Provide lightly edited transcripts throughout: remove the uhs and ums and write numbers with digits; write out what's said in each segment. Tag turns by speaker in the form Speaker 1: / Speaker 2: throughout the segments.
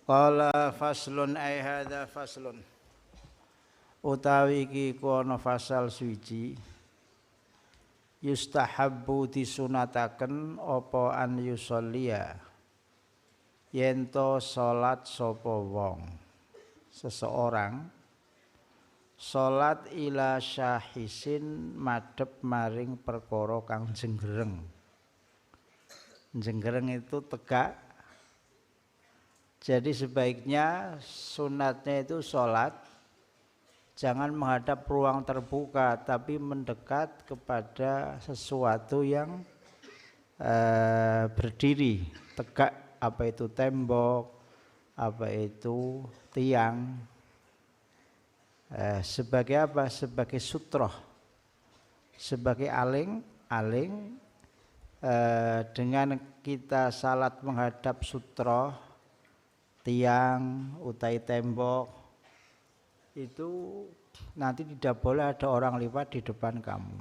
Speaker 1: Qala faslun ay hadza faslun utawi iki kono fasal suci yustahabbu disunataken apa an yusollia yento salat sapa wong seseorang salat ila syahisin madhep maring perkara kang jenggereng. Jenggereng itu tegak. Jadi sebaiknya sunatnya itu sholat jangan menghadap ruang terbuka tapi mendekat kepada sesuatu yang berdiri tegak, apa itu tembok, apa itu tiang, sebagai apa? Sebagai sutroh, sebagai aling dengan kita salat menghadap sutroh, tiang, utai tembok, itu nanti tidak boleh ada orang lewat di depan kamu.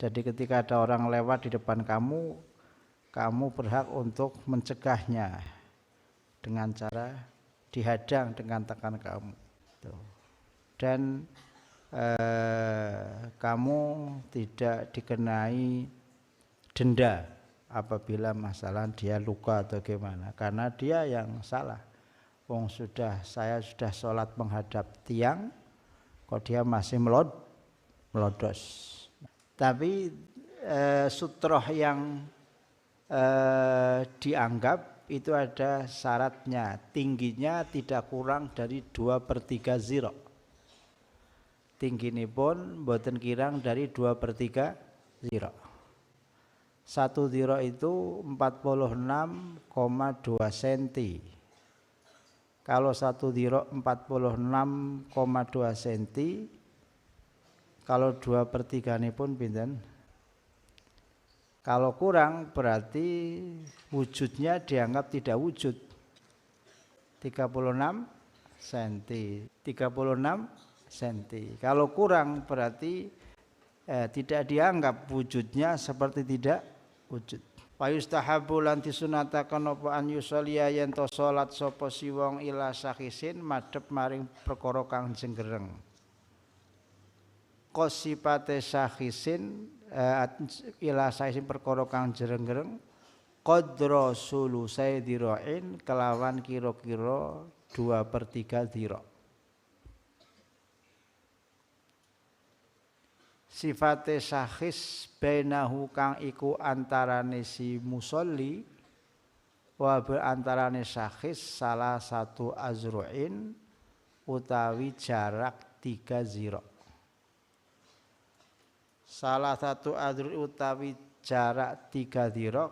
Speaker 1: Jadi ketika ada orang lewat di depan kamu, kamu berhak untuk mencegahnya dengan cara dihadang dengan tangan kamu. Dan kamu tidak dikenai denda apabila masalah dia luka atau gimana, karena dia yang salah. Saya sudah sholat menghadap tiang, kok dia masih melodos. Tapi sutroh yang dianggap itu ada syaratnya, tingginya tidak kurang dari 2/3 zira. Tingginipun mboten kirang dari 2/3 zira. 1 zira itu 46,2 cm. Kalau 1 zira 46,2 cm, kalau 2/3 ini pun pinten? Kalau kurang berarti wujudnya dianggap tidak wujud. 36 cm. 36 cm. Kalau kurang berarti tidak dianggap wujudnya seperti tidak wujud. Wa yustahabbu lan disunataken apa an yusolliya yen to salat sapa si wong ila sakhisin madhep maring perkara kang jenggereng. Qosipate sakhisin ila sakhisin perkara kang jenggereng qadra sulusai dira'in kelawan kira-kira 2/3 dira. Sifate sakhis bainahu kang iku antarane si musolli wa antarane sakhis salah satu azru'in utawi jarak 3 zira. Salah satu azru' utawi jarak 3 zira,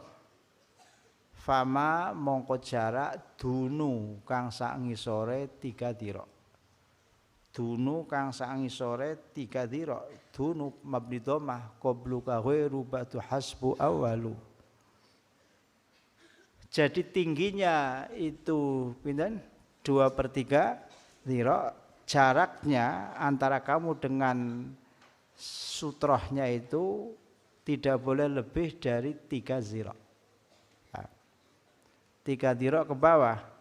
Speaker 1: fama mongko jarak dunu kang sak ngisore 3 zira. Dunu kang sak ngisore 3 zira. Dunu mabni dhammah qablu ka ghairu ba'du hasbu awalu. Jadi tingginya itu pinten? 2/3 zira. Jaraknya antara kamu dengan sutrohnya itu tidak boleh lebih dari 3 zira. 3 zira ke bawah.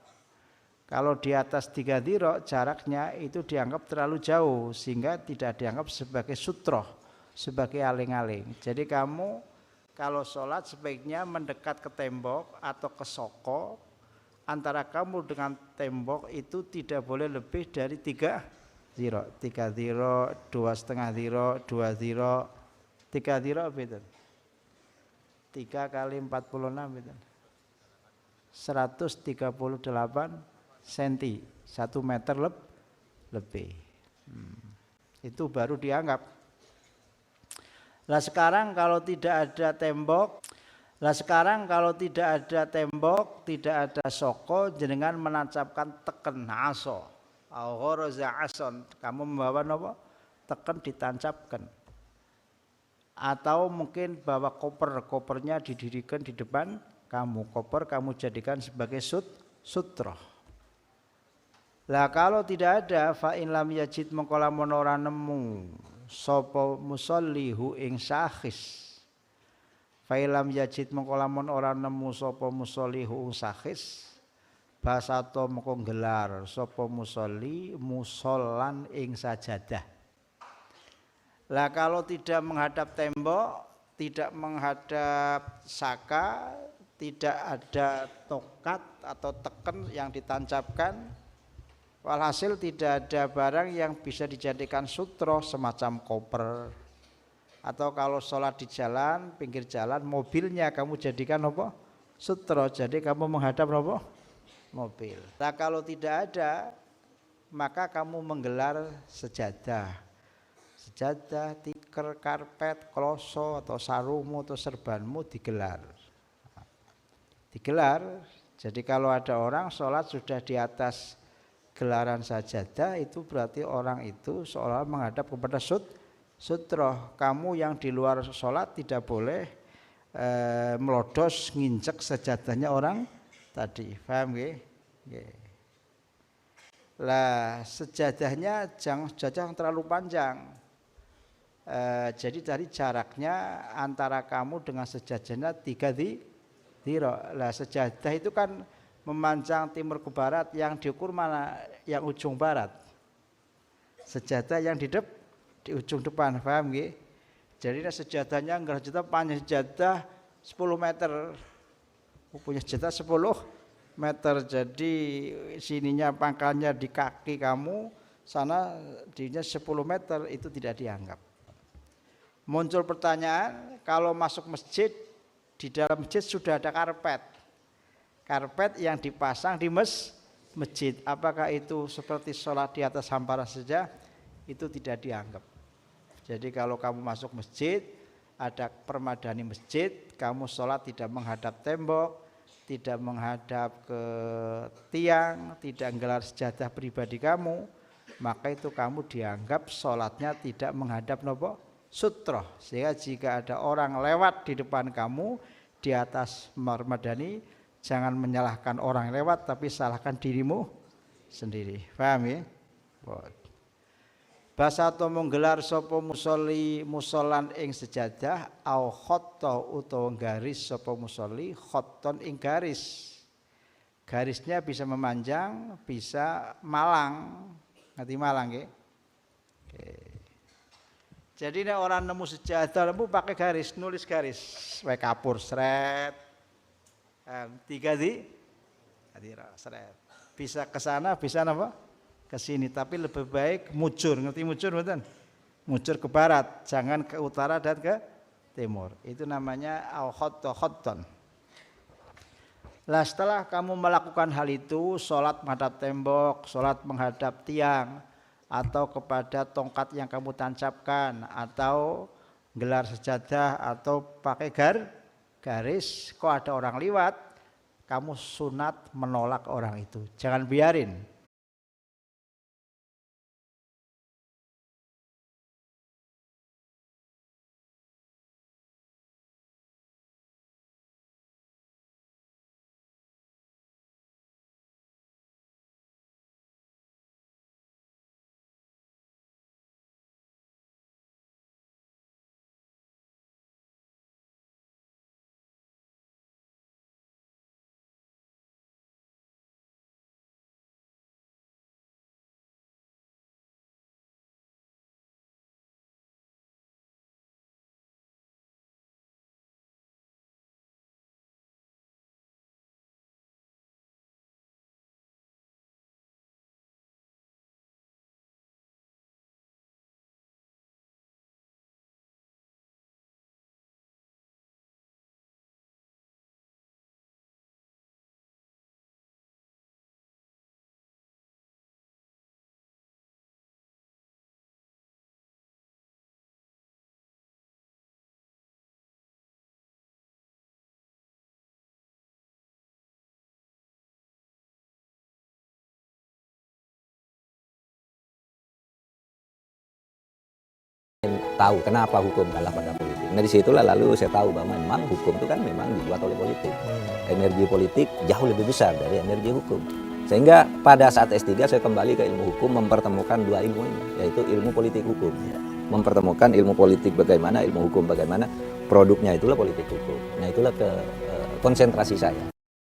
Speaker 1: Kalau di atas 3 zira jaraknya itu dianggap terlalu jauh sehingga tidak dianggap sebagai sutroh, sebagai aling-aling. Jadi kamu kalau sholat sebaiknya mendekat ke tembok atau ke soko. Antara kamu dengan tembok itu tidak boleh lebih dari 3 zira. 3 zira, 2,5 zira, 2 zira, 3 zira betul. 3 kali 46 betul. 138 cm, 1 meter lebih. Itu baru dianggap. Lah sekarang kalau tidak ada tembok, tidak ada soko, jenengan menancapkan teken aso, gharaza ason, kamu membawa apa? Teken ditancapkan. Atau mungkin bawa kopernya didirikan di depan kamu. Koper kamu jadikan sebagai sutroh. Lah kalau tidak ada fa in lam yajid mongko lamun ora nemu sapa musollihu ing sakhis. Fa in lam yajid mongko lamun ora nemu sapa musollihu ing sakhis basato moko nggelar sapa musolli musolan ing sajadah. Lah kalau tidak menghadap tembok, tidak menghadap saka, tidak ada tokat atau teken yang ditancapkan, walhasil tidak ada barang yang bisa dijadikan sutro semacam koper. Atau kalau sholat di jalan, pinggir jalan, mobilnya kamu jadikan apa? Sutro, jadi kamu menghadap apa? Mobil. Nah kalau tidak ada, maka kamu menggelar sejadah. Sejadah, tikar, karpet, kloso, atau sarungmu, atau serbanmu digelar. Digelar, jadi kalau ada orang sholat sudah di atas gelaran sajadah, itu berarti orang itu seolah menghadap kepada sutro. Kamu yang di luar sholat tidak boleh melodos nginjek sejadahnya orang tadi, paham nggih? Lah sejadahnya jangan terlalu panjang. Jadi tadi jaraknya antara kamu dengan sejadahnya 3 dhiro. Lah sejadah itu kan memanjang timur ke barat, yang diukur mana? Yang ujung barat. Sejadah yang di ujung depan, paham nggih? Jadi sejadahnya enggak sejadah panjang, sejadah 10 meter. Punya sejadah 10 meter. Jadi sininya pangkalnya di kaki kamu, sana dinya 10 meter, itu tidak dianggap. Muncul pertanyaan, kalau masuk masjid, di dalam masjid sudah ada karpet. Karpet yang dipasang di masjid, apakah itu seperti sholat di atas hamparan saja? Itu tidak dianggap. Jadi kalau kamu masuk masjid, ada permadani masjid, kamu sholat tidak menghadap tembok, tidak menghadap ke tiang, tidak menggelar sejadah pribadi kamu, maka itu kamu dianggap sholatnya tidak menghadap sutro. Sehingga jika ada orang lewat di depan kamu di atas permadani, jangan menyalahkan orang lewat, tapi salahkan dirimu sendiri. Paham ya? Basato menggelar sapa musolli musolan ing sejadah au khotta utawa garis sapa musolli khotton ing garis. Garisnya bisa memanjang, bisa malang. Ngerti malang nggih? Jadi nek orang nemu sejadah lembu pakai garis, nulis garis, wae kapur sret. 3 sret. Bisa ke sana, bisa apa? Ke sini, tapi lebih baik mujur, ngerti mujur betul? Mujur ke barat, jangan ke utara dan ke timur. Itu namanya al-khotton. Lah setelah kamu melakukan hal itu, sholat menghadap tembok, sholat menghadap tiang, atau kepada tongkat yang kamu tancapkan, atau gelar sejadah, atau pakai garis, kok ada orang lewat, kamu sunat menolak orang itu, jangan biarin.
Speaker 2: Tahu kenapa hukum kalah pada politik. Nah disitulah lalu saya tahu bahwa memang hukum itu kan memang dibuat oleh politik. Energi politik jauh lebih besar dari energi hukum. Sehingga pada saat S3 saya kembali ke ilmu hukum, mempertemukan 2 ilmu ini, yaitu ilmu politik hukum. Mempertemukan ilmu politik bagaimana, ilmu hukum bagaimana, produknya itulah politik hukum. Nah itulah konsentrasi saya.